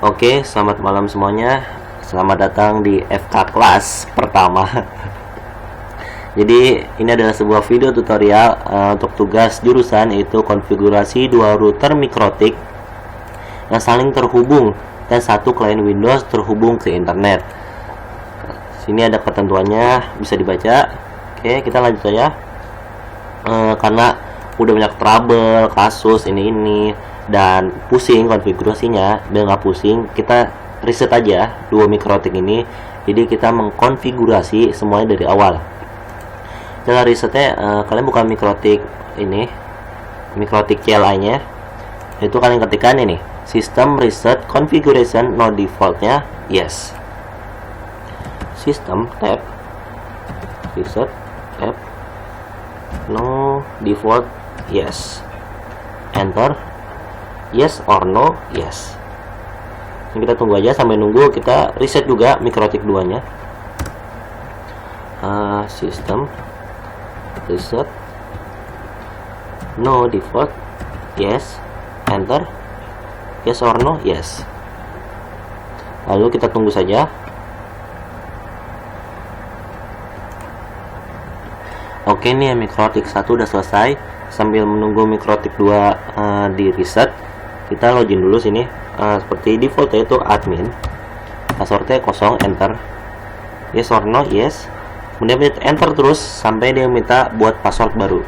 Oke, selamat malam semuanya. Selamat datang di FK kelas pertama. Jadi, ini adalah sebuah video tutorial untuk tugas jurusan, yaitu konfigurasi dua router mikrotik yang saling terhubung dan satu klien Windows terhubung ke internet. Sini ada ketentuannya, bisa dibaca. Oke, kita lanjut aja. Karena udah banyak trouble, kasus ini dan pusing konfigurasinya, biar nggak pusing, kita reset aja dua mikrotik ini. Jadi kita mengkonfigurasi semuanya dari awal. Cara resetnya, kalian buka mikrotik ini, mikrotik CLI nya, itu kalian ketikkan ini system reset configuration no defaultnya yes, system tab reset tab no default yes, enter yes or no yes. Ini kita tunggu aja sampai nunggu kita reset juga mikrotik 2 nya. System reset no default yes, enter yes or no yes. Lalu kita tunggu saja. Oke, nih mikrotik 1 udah selesai. Sambil menunggu mikrotik 2 di reset, kita login dulu sini. Seperti default yaitu admin, passwordnya kosong, enter yes or no yes, kemudian enter terus sampai dia minta buat password baru.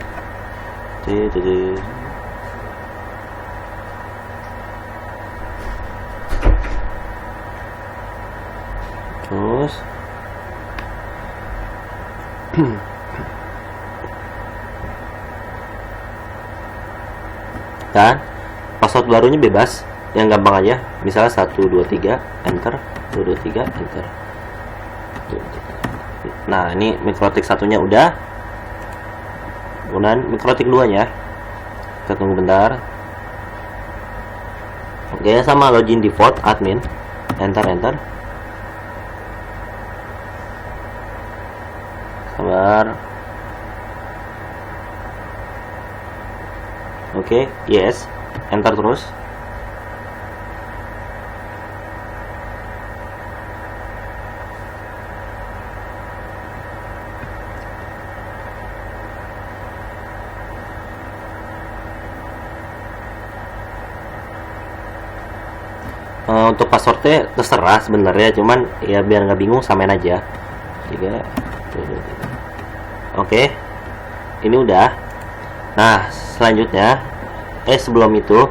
Terus kan password barunya bebas, yang gampang aja, misalnya 123 enter, 223 enter. Nah, ini mikrotik satunya udah, kemudian mikrotik 2 nya kita tunggu bentar. Oke, sama login default admin, enter sabar. Oke, yes, enter terus. Untuk passwordnya terserah sebenarnya, cuman ya biar nggak bingung samain aja. 3, 2, 3. Oke, ini udah. Nah, selanjutnya sebelum itu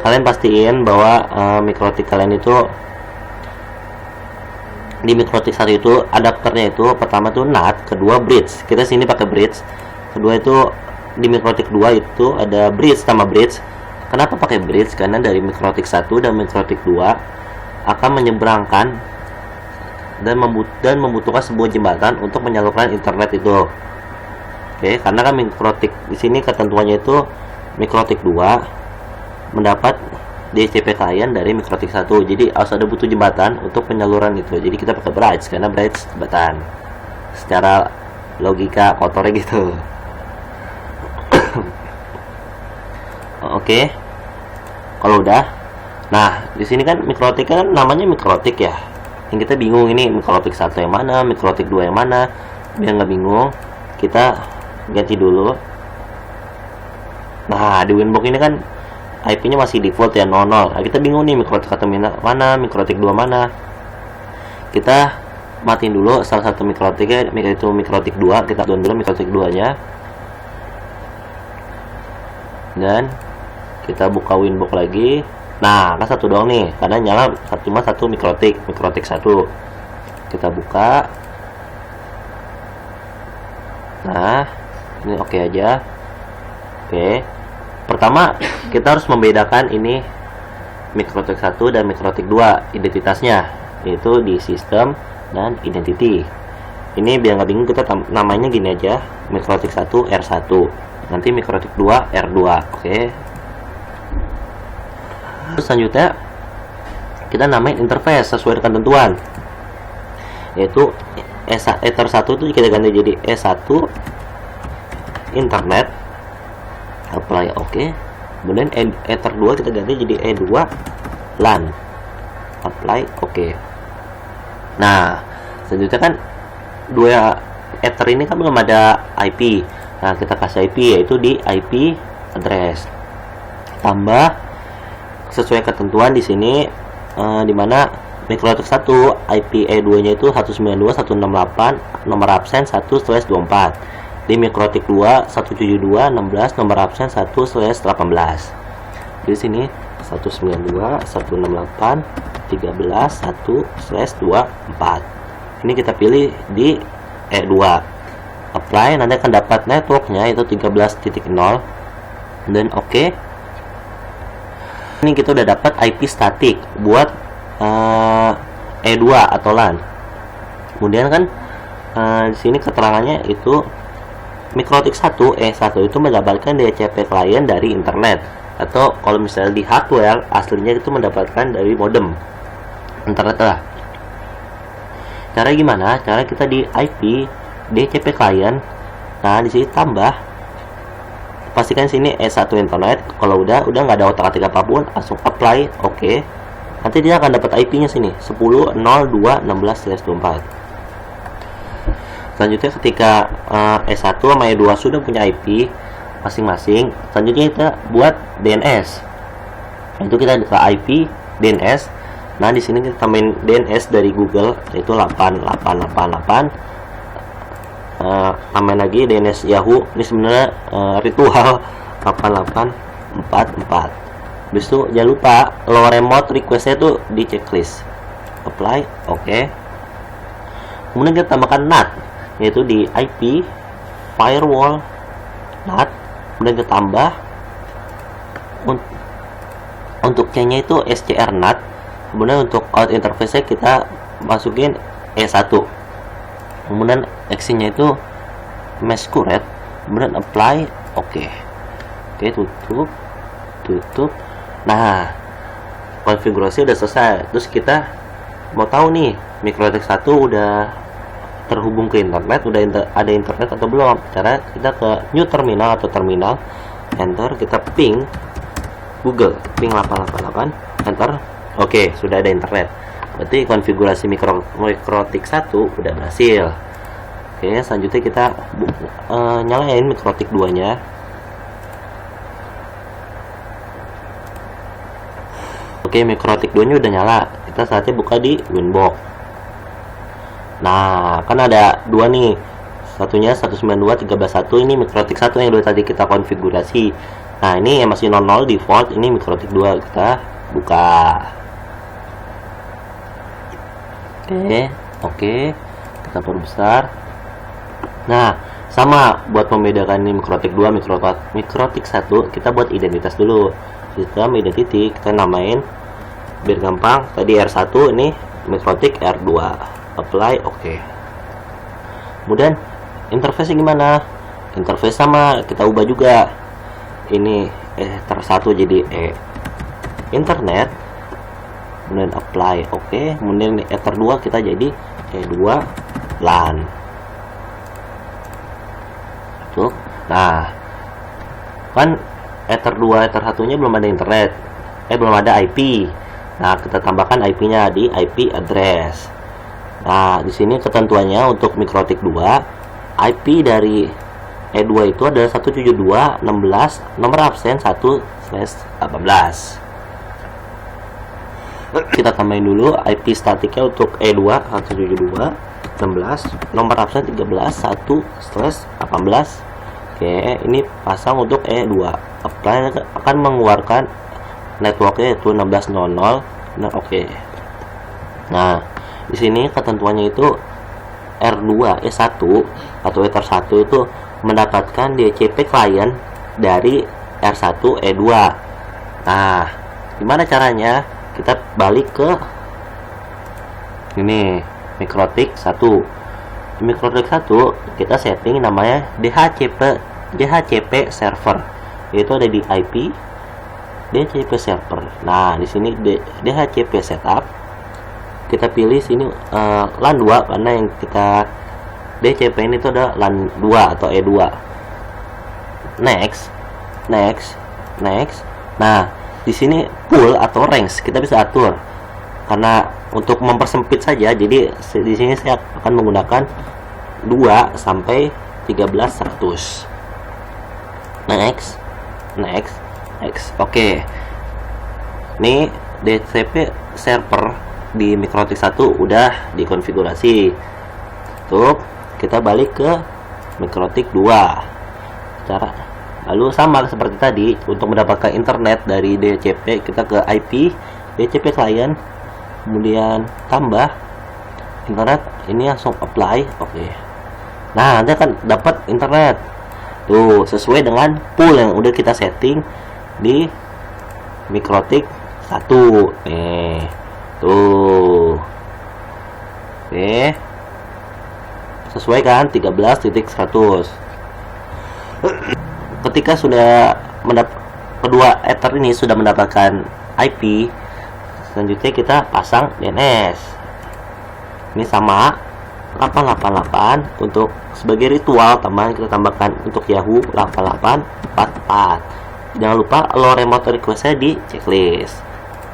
kalian pastiin bahwa mikrotik kalian itu, di mikrotik 1 itu adapternya itu pertama tuh NAT, kedua bridge. Kita sini pakai bridge. Kedua itu di mikrotik 2 itu ada bridge sama bridge. Kenapa pakai bridge? Karena dari mikrotik 1 dan mikrotik 2 akan menyeberangkan dan membutuhkan sebuah jembatan untuk menyalurkan internet itu. Oke, karena kan mikrotik di sini ketentuannya itu mikrotik 2 mendapat DHCP klien dari mikrotik 1. Jadi harus ada butuh jembatan untuk penyaluran itu. Jadi kita pakai bridge karena bridge jembatan. Secara logika kotornya gitu. Oke. Kalau udah, nah di sini kan mikrotik kan namanya mikrotik ya. Yang kita bingung ini mikrotik 1 yang mana, mikrotik 2 yang mana. Biar nggak bingung, kita ganti dulu. Nah, di Winbox ini kan IP-nya masih default ya 00. Nah, kita bingung nih mikrotik 1 mana, mikrotik 2 mana. Kita matiin dulu salah satu mikrotiknya, itu mikrotik 2. Kita down dulu mikrotik 2 nya. Dan kita buka Winbox lagi. Nah, kan satu doang nih, karena nyala cuma satu mikrotik 1. Kita buka. Nah, ini oke aja. Oke. Pertama, kita harus membedakan ini mikrotik 1 dan mikrotik 2 identitasnya, yaitu di sistem dan identity. Ini biar nggak bingung, kita namanya gini aja, mikrotik 1 R1, nanti mikrotik 2 R2. Oke. Terus selanjutnya kita namain interface sesuai dengan ketentuan, yaitu Ether 1 itu kita ganti jadi E1 internet, apply oke. Kemudian Ether 2 kita ganti jadi E2 LAN. apply, oke. Nah, selanjutnya kan dua Ether ini kan belum ada IP. Nah, kita kasih IP, yaitu di IP address. Tambah sesuai ketentuan di sini, di mana MikroTik 1 IP E2 nya itu 192.168, nomor absen 1/24. Di MikroTik 2 172.16, nomor absen 1/18. Di sini 192.168 13 1/24. Ini kita pilih di E2. Apply, nanti akan dapat networknya itu 13.0 dan oke. Ini kita udah dapat IP statik buat E2 atau LAN. Kemudian kan di sini keterangannya itu MikroTik 1 E1 itu mendapatkan DHCP client dari internet, atau kalau misalnya di hardware aslinya itu mendapatkan dari modem internet lah. Cara gimana? Cara kita di IP DHCP client. Nah, di sini tambah, pastikan sini E1 internet. Kalau udah nggak ada otak-atik apapun, langsung apply, oke. Nanti dia akan dapat IP-nya sini 10.02.16/24. Selanjutnya ketika E1 sama E2 sudah punya IP masing-masing, selanjutnya kita buat DNS. Itu kita ke IP DNS. Nah, di sini kita tambahin DNS dari Google, yaitu 8888. Tambahin lagi DNS Yahoo. Ini sebenarnya ritual 8844. Habis itu jangan lupa low remote request-nya itu di checklist. Apply, oke. Kemudian kita tambahkan NAT, yaitu di IP firewall NAT. Kemudian kita tambah untuk C-nya itu SCR NAT. Kemudian untuk out interface kita masukin E1. Kemudian action-nya itu masquerade. Kemudian apply, oke. Oke, tutup. Nah, konfigurasi udah selesai. Terus kita mau tahu nih, MikroTik 1 udah terhubung ke internet, ada internet atau belum. Cara kita ke new terminal atau terminal, enter, kita ping Google, ping 888, enter. Oke, sudah ada internet. Berarti konfigurasi MikroTik 1 udah berhasil. Oke, selanjutnya kita nyalain MikroTik 2 nya. Oke, MikroTik 2 nya udah nyala. Kita saatnya buka di Winbox. Nah, kan ada dua nih. Satunya 192.13.1, ini MikroTik 1 yang udah tadi kita konfigurasi. Nah, ini yang masih 00 default, ini MikroTik 2. Kita buka. Oke, kita perbesar. Nah, sama buat membedakan ini MikroTik 2, MikroTik 1, kita buat identitas dulu. Sistem identity kita namain biar gampang. Tadi R1, ini MikroTik R2. Apply, oke. Kemudian interface gimana? Interface sama kita ubah juga. Ini Ether1 jadi internet. Kemudian apply, oke. Kemudian Ether 2 kita jadi E2 LAN. Tuh. Nah, kan Ether 2, Ether 1 nya belum ada internet. Belum ada IP. Nah, kita tambahkan IP-nya di IP address. Nah, di sini ketentuannya untuk MikroTik 2, IP dari E2 itu adalah 172.16, nomor absen 1/18. Kita tambahin dulu IP statiknya untuk E2 172.16, nomor absen 13 1/18. Oke, ini pasang untuk E2. Apply akan mengeluarkan networknya itu 16.00. Nah, oke. Nah, di sini ketentuannya itu R2 E1 atau Ether 1 itu mendapatkan DHCP client dari R1 E2. Nah, gimana caranya? Kita balik ke ini MikroTik 1. Di MikroTik 1 kita setting namanya DHCP server, yaitu ada di IP DHCP server. Nah, di sini DHCP setup kita pilih sini LAN 2 karena yang kita DHCP ini itu ada LAN 2 atau E2. Next. Nah, di sini pool atau range kita bisa atur. karena untuk mempersempit saja, jadi di sini saya akan menggunakan 2 sampai 13.100. Next. Oke. Ini DHCP server di MikroTik 1 udah dikonfigurasi. Tuh, kita balik ke MikroTik 2. Lalu sama seperti tadi, untuk mendapatkan internet dari DHCP kita ke IP DHCP client, kemudian tambah internet, ini langsung apply. Oke. Nah, nanti akan dapat internet tuh sesuai dengan pool yang udah kita setting di MikroTik 1. Tuh. Oke. Sesuai kan 13.100. Ketika sudah kedua ether ini sudah mendapatkan IP, selanjutnya kita pasang DNS. Ini sama 888 untuk sebagai ritual, teman, kita tambahkan untuk Yahoo 8844. Jangan lupa allow remote request-nya di checklist.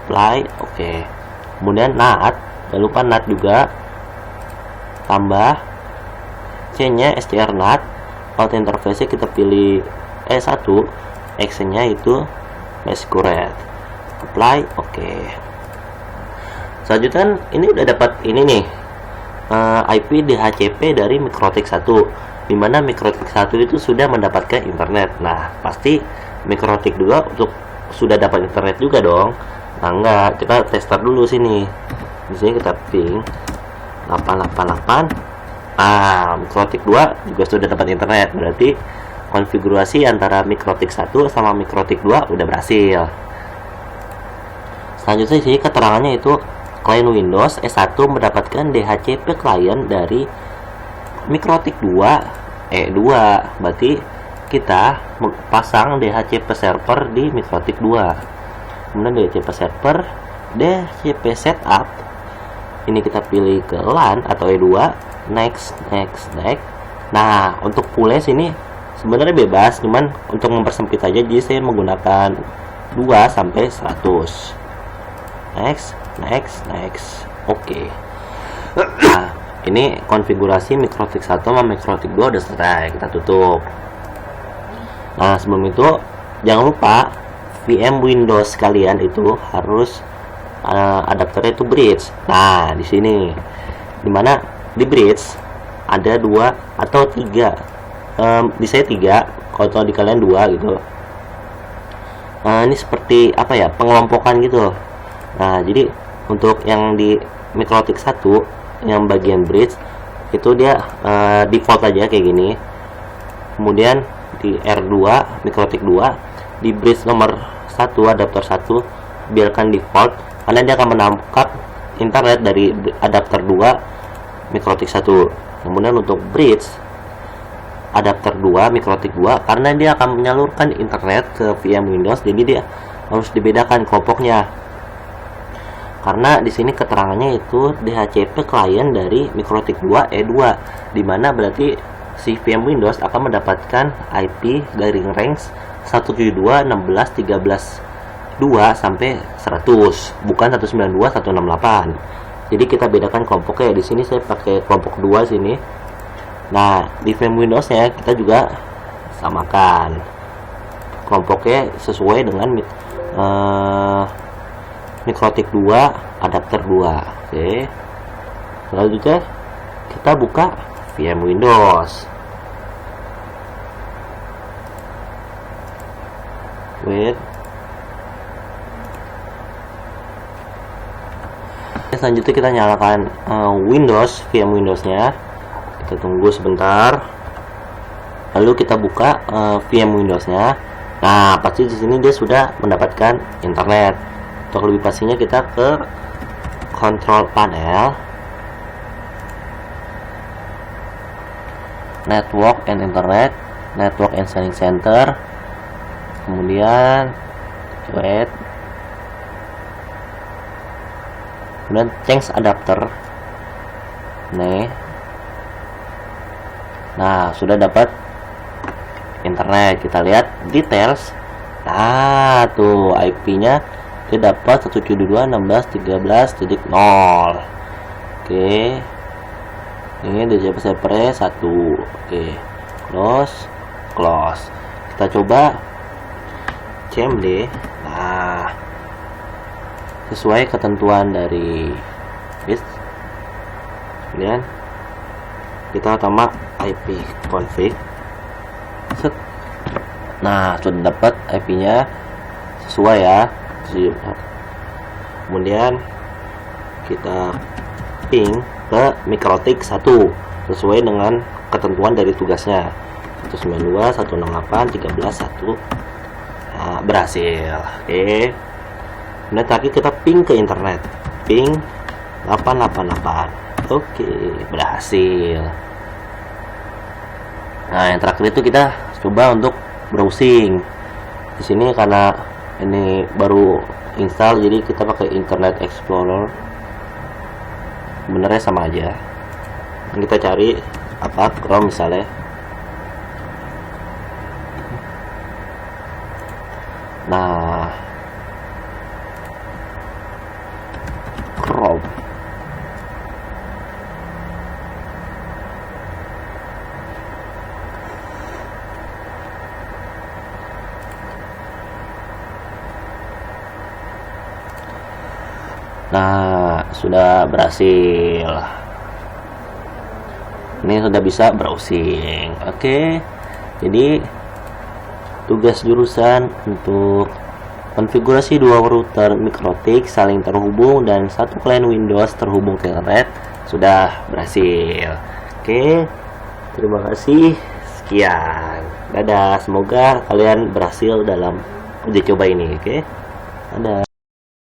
Apply, oke. Kemudian NAT, jangan lupa NAT juga. Tambah C-nya strNAT. Out interface kita pilih E1, action-nya itu masquerade. Apply, oke. Selanjutnya kan ini udah dapat ini nih, IP DHCP dari MikroTik 1, dimana MikroTik 1 itu sudah mendapatkan internet. Nah, pasti MikroTik 2 untuk sudah dapat internet juga dong. Nah, enggak, kita tester dulu sini. Di sini kita ping 888. MikroTik 2 juga sudah dapat internet, berarti konfigurasi antara MikroTik 1 sama MikroTik 2 udah berhasil. Selanjutnya di sini keterangannya itu klien Windows E1 mendapatkan DHCP client dari MikroTik 2 E2. Berarti kita pasang DHCP server di MikroTik 2. Kemudian DHCP server, DHCP setup. Ini kita pilih ke LAN atau E2. Next. Nah, untuk poolnya sini sebenarnya bebas, cuman untuk mempersempit aja, jadi saya menggunakan 2 sampai 100. Next. Oke. Nah, ini konfigurasi MikroTik 1 sama MikroTik 2 udah selesai, kita tutup. Nah, sebelum itu jangan lupa VM Windows kalian itu harus adapternya itu bridge. Nah, di sini dimana di bridge ada 2 atau 3, di saya 3, kalau di kalian 2 gitu. Ini seperti apa ya, pengelompokan gitu. Nah, jadi untuk yang di MikroTik 1 yang bagian bridge itu dia default aja kayak gini. Kemudian di R2 MikroTik 2 di bridge nomor 1 adapter 1 biarkan default, karena dia akan menangkap internet dari adapter 2 MikroTik 1. Kemudian untuk bridge adapter 2 MikroTik 2, karena dia akan menyalurkan internet ke VM Windows, jadi dia harus dibedakan kelompoknya. Karena di sini keterangannya itu DHCP client dari MikroTik 2 E2, dimana berarti si VM Windows akan mendapatkan IP dari range 172.16.13.2 sampai 100, bukan 192.168. Jadi kita bedakan kelompoknya. Di sini saya pakai kelompok 2 sini. Nah, di VM Windows-nya kita juga samakan kelompoknya sesuai dengan MikroTik 2 adapter 2. Oke. Selanjutnya kita buka VM Windows. Selanjutnya kita nyalakan Windows, VM Windows-nya. Kita tunggu sebentar. Lalu kita buka VM Windows-nya. Nah, pasti di sini dia sudah mendapatkan internet. Untuk lebih pastinya kita ke Control Panel, Network and Internet, Network and Signing Center. Kemudian kemudian change adapter. Nah, sudah dapat internet. Kita lihat details. Nah, tuh IP-nya kita dapat 172.16.13.0. Oke, ini udah separate 1. Oke, close. Kita coba CMD. Nah, sesuai ketentuan dari bit, kemudian kita tambah IP config. Nah, sudah dapat IP-nya sesuai ya. Kemudian kita ping ke MikroTik 1 sesuai dengan ketentuan dari tugasnya. 192.168.13.1. Nah, berhasil. Oke. Kemudian tadi kita ping ke internet. Ping 888. Oke, berhasil. Nah, yang terakhir itu kita coba untuk browsing. Di sini karena ini baru install, jadi kita pakai Internet Explorer. Sebenarnya sama aja. Kita cari apa, Chrome misalnya. Nah, Chrome. Nah, sudah berhasil. Ini sudah bisa browsing. Oke. Jadi tugas jurusan untuk konfigurasi 2 router MikroTik saling terhubung dan 1 klien Windows terhubung ke internet sudah berhasil. Oke. Terima kasih. Sekian. Dadah. Semoga kalian berhasil dalam uji coba ini, oke? Dadah.